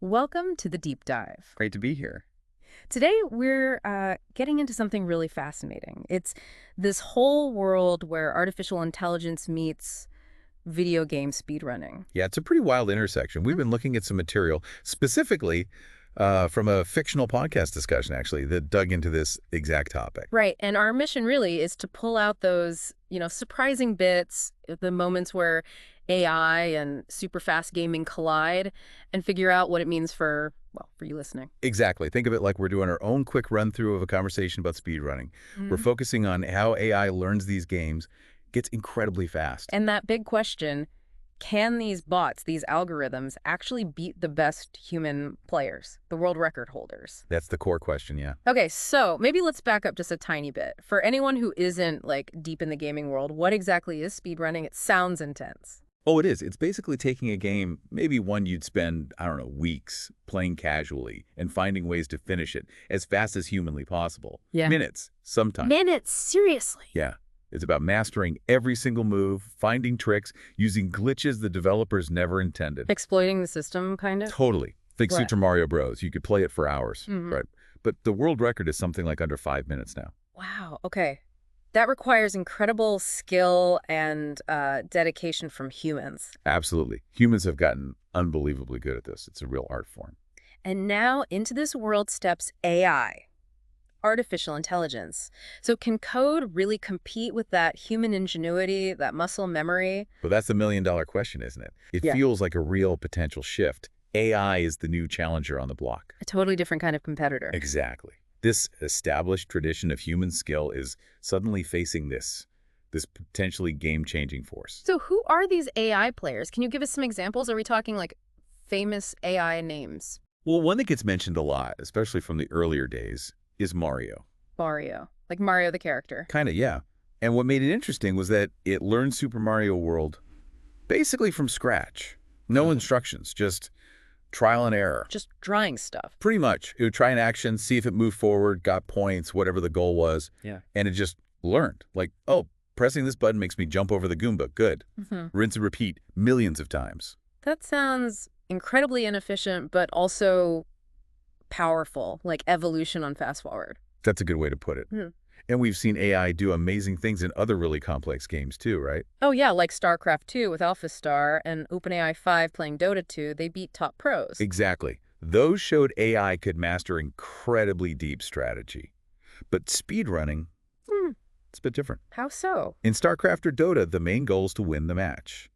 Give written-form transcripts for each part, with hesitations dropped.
Welcome to the deep dive. Great to be here. Today, we're getting into something really fascinating. It's this whole world where artificial intelligence meets video game speedrunning. Yeah, it's a pretty wild intersection. We've been looking at some material, specifically from a fictional podcast discussion, actually, that dug into this exact topic. Right. And our mission really is to pull out those, surprising bits, the moments where AI and super fast gaming collide and figure out what it means for you listening. Exactly. Think of it like we're doing our own quick run-through of a conversation about speedrunning. We're Mhm. focusing on how AI learns these games, gets incredibly fast. And that big question, can these bots, these algorithms, actually beat the best human players, the world record holders? That's the core question, yeah. Okay, so maybe let's back up just a tiny bit. For anyone who isn't like deep in the gaming world, what exactly is speedrunning? It sounds intense. Oh, it is. It's basically taking a game, maybe one you'd spend, I don't know, weeks playing casually and finding ways to finish it as fast as humanly possible. Yeah. Minutes, sometimes. Minutes, seriously. Yeah. It's about mastering every single move, finding tricks, using glitches the developers never intended. Exploiting the system, kind of? Totally. Think Right. Super Mario Bros. You could play it for hours, Mhm. right? But the world record is something like under 5 minutes now. Wow, okay. That requires incredible skill and dedication from humans. Absolutely. Humans have gotten unbelievably good at this. It's a real art form. And now into this world steps AI, artificial intelligence. So can code really compete with that human ingenuity, that muscle memory? But that's the million-dollar question, isn't it? It Yeah. feels like a real potential shift. AI is the new challenger on the block. A totally different kind of competitor. Exactly. This established tradition of human skill is suddenly facing this potentially game-changing force. So who are these AI players? Can you give us some examples? Are we talking like famous AI names? Well, one that gets mentioned a lot, especially from the earlier days, is Mario. Mario. Like Mario the character. Kind of, yeah. And what made it interesting was that it learned Super Mario World basically from scratch. No instructions, just trial and error. Just drawing stuff. Pretty much. It would try an action, see if it moved forward, got points, whatever the goal was. Yeah. And it just learned. Like, oh, pressing this button makes me jump over the Goomba. Good. Rinse and repeat millions of times. That sounds incredibly inefficient, but also powerful, like evolution on fast forward. That's a good way to put it. Hmm. And we've seen AI do amazing things in other really complex games too, right? Oh yeah, like StarCraft 2 with AlphaStar and OpenAI 5 playing Dota 2, they beat top pros. Exactly. Those showed AI could master incredibly deep strategy. But speedrunning, it's a bit different. How so? In StarCraft or Dota, the main goal is to win the match.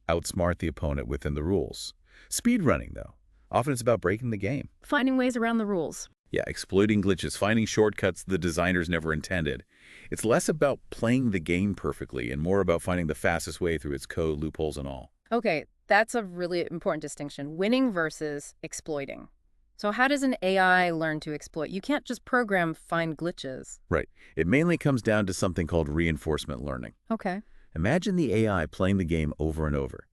Outsmart the opponent within the rules. Speedrunning, though, often it's about breaking the game. Finding ways around the rules. Yeah, exploiting glitches, finding shortcuts the designers never intended. It's less about playing the game perfectly and more about finding the fastest way through its code, loopholes, and all. Okay, that's a really important distinction. Winning versus exploiting. So how does an AI learn to exploit? You can't just program find glitches. Right. It mainly comes down to something called reinforcement learning. Okay. Imagine the AI playing the game over and over.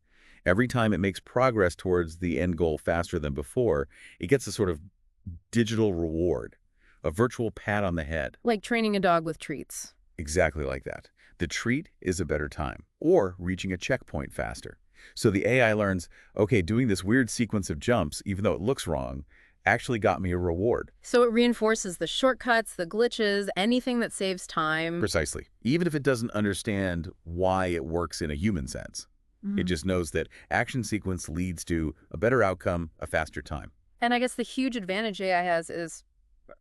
Every time it makes progress towards the end goal faster than before, it gets a sort of digital reward, a virtual pat on the head. Like training a dog with treats. Exactly like that. The treat is a better time, or reaching a checkpoint faster. So the AI learns, okay, doing this weird sequence of jumps, even though it looks wrong, actually got me a reward. So it reinforces the shortcuts, the glitches, anything that saves time. Precisely. Even if it doesn't understand why it works in a human sense. It just knows that action sequence leads to a better outcome, a faster time. And I guess the huge advantage AI has is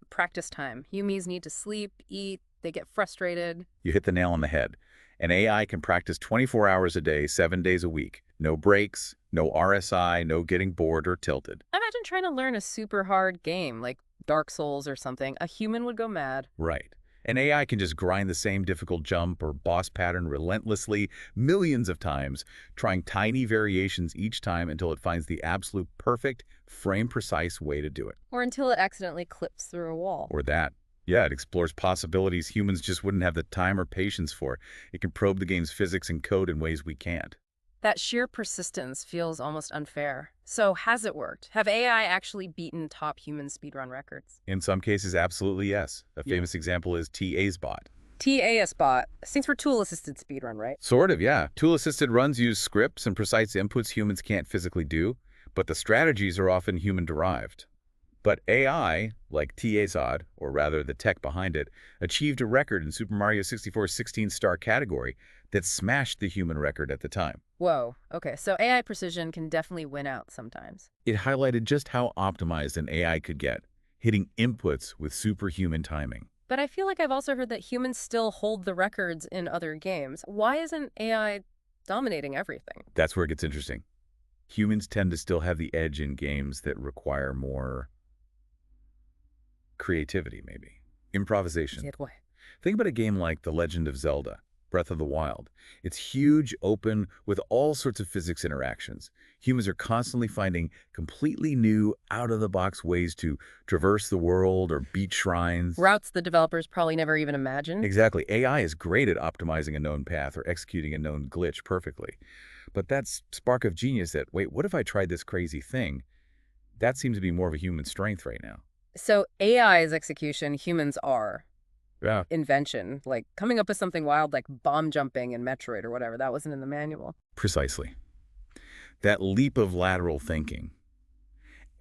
practice time. Humans need to sleep, eat, they get frustrated. You hit the nail on the head. An AI can practice 24 hours a day, 7 days a week. No breaks, no RSI, no getting bored or tilted. Imagine trying to learn a super hard game like Dark Souls or something. A human would go mad. Right. An AI can just grind the same difficult jump or boss pattern relentlessly millions of times, trying tiny variations each time until it finds the absolute perfect, frame-precise way to do it. Or until it accidentally clips through a wall. Or that. Yeah, it explores possibilities humans just wouldn't have the time or patience for. It can probe the game's physics and code in ways we can't. That sheer persistence feels almost unfair. So has it worked? Have AI actually beaten top human speedrun records? In some cases, absolutely yes. A famous example is TASBot. TASBot stands for tool-assisted speedrun, right? Sort of, yeah. Tool-assisted runs use scripts and precise inputs humans can't physically do, but the strategies are often human-derived. But AI, like TASBot, or rather the tech behind it, achieved a record in Super Mario 64's 16-star category that smashed the human record at the time. Whoa, okay, so AI precision can definitely win out sometimes. It highlighted just how optimized an AI could get, hitting inputs with superhuman timing. But I feel like I've also heard that humans still hold the records in other games. Why isn't AI dominating everything? That's where it gets interesting. Humans tend to still have the edge in games that require more creativity, maybe. Improvisation. Think about a game like The Legend of Zelda, Breath of the Wild. It's huge, open, with all sorts of physics interactions. Humans are constantly finding completely new, out-of-the-box ways to traverse the world or beat shrines. Routes the developers probably never even imagined. Exactly. AI is great at optimizing a known path or executing a known glitch perfectly. But that spark of genius that, wait, what if I tried this crazy thing? That seems to be more of a human strength right now. So AI's execution, humans are Yeah. invention, like coming up with something wild like bomb jumping in Metroid or whatever. That wasn't in the manual. Precisely. That leap of lateral thinking.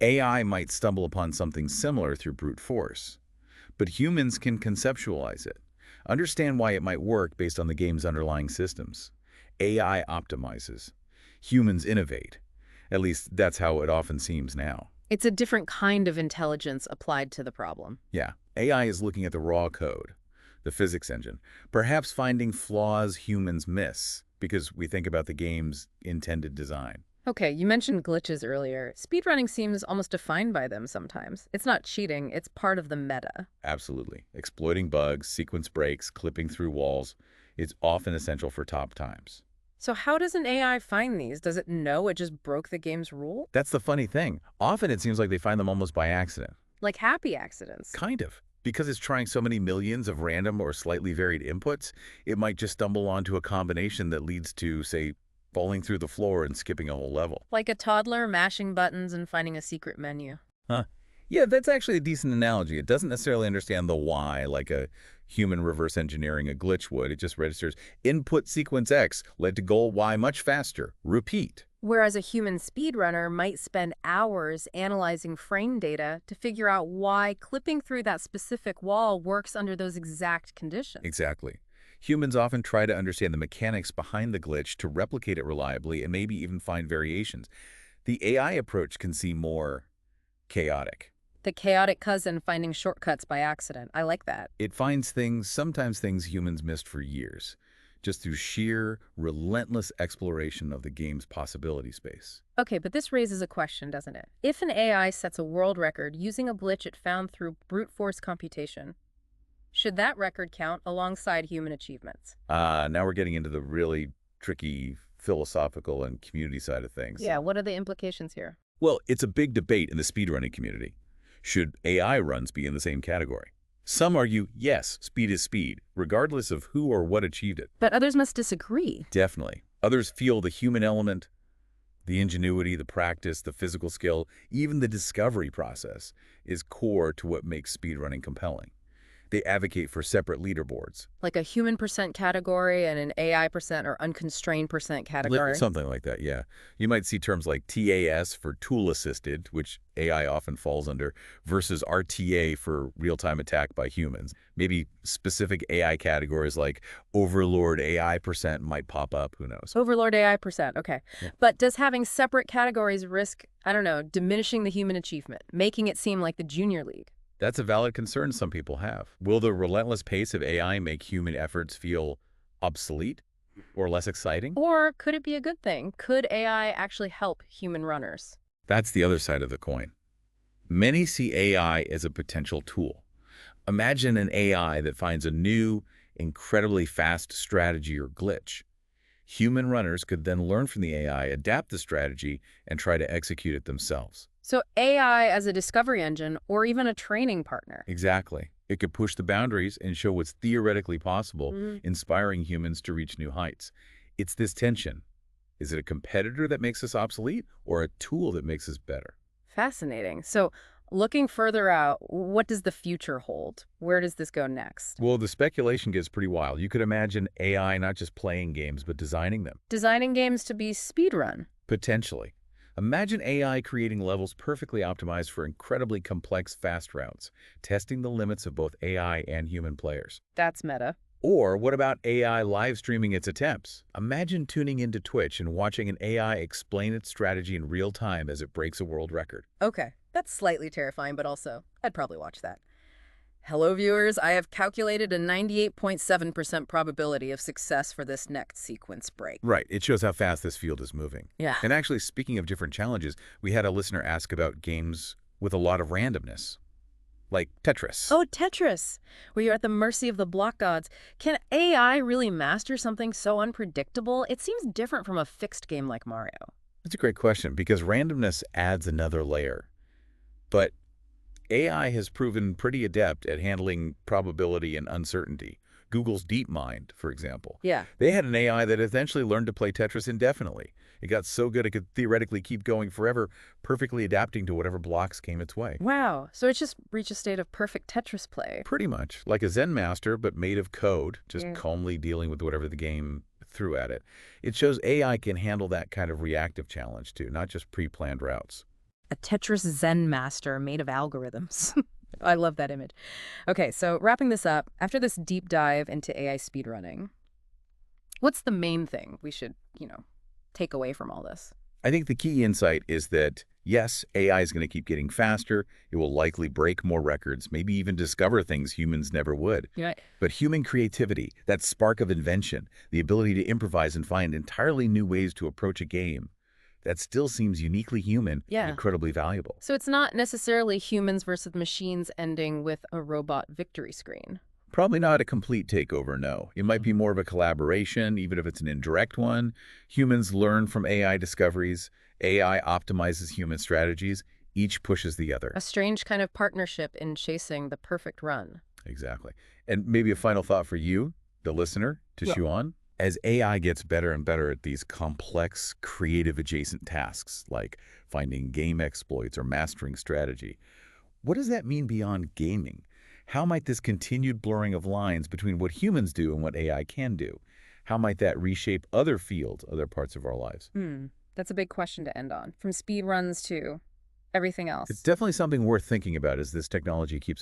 AI might stumble upon something similar through brute force, but humans can conceptualize it, understand why it might work based on the game's underlying systems. AI optimizes. Humans innovate. At least that's how it often seems now. It's a different kind of intelligence applied to the problem. Yeah, AI is looking at the raw code, the physics engine, perhaps finding flaws humans miss because we think about the game's intended design. Okay, you mentioned glitches earlier. Speedrunning seems almost defined by them sometimes. It's not cheating, it's part of the meta. Absolutely. Exploiting bugs, sequence breaks, clipping through walls, it's often essential for top times. So how does an AI find these? Does it know it just broke the game's rule? That's the funny thing. Often it seems like they find them almost by accident. Like happy accidents. Kind of. Because it's trying so many millions of random or slightly varied inputs, it might just stumble onto a combination that leads to, say, falling through the floor and skipping a whole level. Like a toddler mashing buttons and finding a secret menu. Huh. Yeah, that's actually a decent analogy. It doesn't necessarily understand the why like a human reverse engineering a glitch would. It just registers input sequence X led to goal Y much faster. Repeat. Whereas a human speedrunner might spend hours analyzing frame data to figure out why clipping through that specific wall works under those exact conditions. Exactly. Humans often try to understand the mechanics behind the glitch to replicate it reliably and maybe even find variations. The AI approach can seem more chaotic. The chaotic cousin finding shortcuts by accident. I like that. It finds things, sometimes things humans missed for years, just through sheer, relentless exploration of the game's possibility space. Okay, but this raises a question, doesn't it? If an AI sets a world record using a glitch it found through brute force computation, should that record count alongside human achievements? Now we're getting into the really tricky philosophical and community side of things. Yeah, what are the implications here? Well, it's a big debate in the speedrunning community. Should AI runs be in the same category? Some argue, yes, speed is speed, regardless of who or what achieved it. But others must disagree. Definitely. Others feel the human element, the ingenuity, the practice, the physical skill, even the discovery process is core to what makes speedrunning compelling. They advocate for separate leaderboards. Like a human percent category and an AI percent or unconstrained percent category. Something like that, yeah. You might see terms like TAS for tool-assisted, which AI often falls under, versus RTA for real-time attack by humans. Maybe specific AI categories like Overlord AI percent might pop up, who knows. Overlord AI percent, okay. Yeah. But does having separate categories risk, I don't know, diminishing the human achievement, making it seem like the junior league? That's a valid concern some people have. Will the relentless pace of AI make human efforts feel obsolete or less exciting? Or could it be a good thing? Could AI actually help human runners? That's the other side of the coin. Many see AI as a potential tool. Imagine an AI that finds a new, incredibly fast strategy or glitch. Human runners could then learn from the AI, adapt the strategy, and try to execute it themselves. So AI as a discovery engine or even a training partner. Exactly. It could push the boundaries and show what's theoretically possible, inspiring humans to reach new heights. It's this tension. Is it a competitor that makes us obsolete or a tool that makes us better? Fascinating. So looking further out, what does the future hold? Where does this go next? Well, the speculation gets pretty wild. You could imagine AI not just playing games, but designing them. Designing games to be speedrun. Potentially. Imagine AI creating levels perfectly optimized for incredibly complex fast routes, testing the limits of both AI and human players. That's meta. Or what about AI live streaming its attempts? Imagine tuning into Twitch and watching an AI explain its strategy in real time as it breaks a world record. Okay, that's slightly terrifying, but also, I'd probably watch that. Hello, viewers. I have calculated a 98.7% probability of success for this next sequence break. Right, it shows how fast this field is moving. Yeah. And actually, speaking of different challenges, we had a listener ask about games with a lot of randomness, like Tetris. Oh, Tetris, where you're at the mercy of the block gods. Can AI really master something so unpredictable? It seems different from a fixed game like Mario. That's a great question because randomness adds another layer. But AI has proven pretty adept at handling probability and uncertainty. Google's DeepMind, for example. Yeah. They had an AI that eventually learned to play Tetris indefinitely. It got so good it could theoretically keep going forever, perfectly adapting to whatever blocks came its way. Wow. So it just reached a state of perfect Tetris play. Pretty much. Like a Zen master, but made of code, just Yeah. calmly dealing with whatever the game threw at it. It shows AI can handle that kind of reactive challenge too, not just pre-planned routes. A Tetris Zen master made of algorithms. I love that image. Okay, so wrapping this up, after this deep dive into AI speedrunning, what's the main thing we should, take away from all this? I think the key insight is that, yes, AI is going to keep getting faster. It will likely break more records, maybe even discover things humans never would. Yeah. But human creativity, that spark of invention, the ability to improvise and find entirely new ways to approach a game, that still seems uniquely human Yeah. and incredibly valuable. So it's not necessarily humans versus machines ending with a robot victory screen. Probably not a complete takeover, no. It might be more of a collaboration, even if it's an indirect one. Humans learn from AI discoveries. AI optimizes human strategies. Each pushes the other. A strange kind of partnership in chasing the perfect run. Exactly. And maybe a final thought for you, the listener, to chew on. As AI gets better and better at these complex, creative adjacent tasks, like finding game exploits or mastering strategy, what does that mean beyond gaming? How might this continued blurring of lines between what humans do and what AI can do? How might that reshape other fields, other parts of our lives? That's a big question to end on. From speed runs to everything else. It's definitely something worth thinking about as this technology keeps evolving.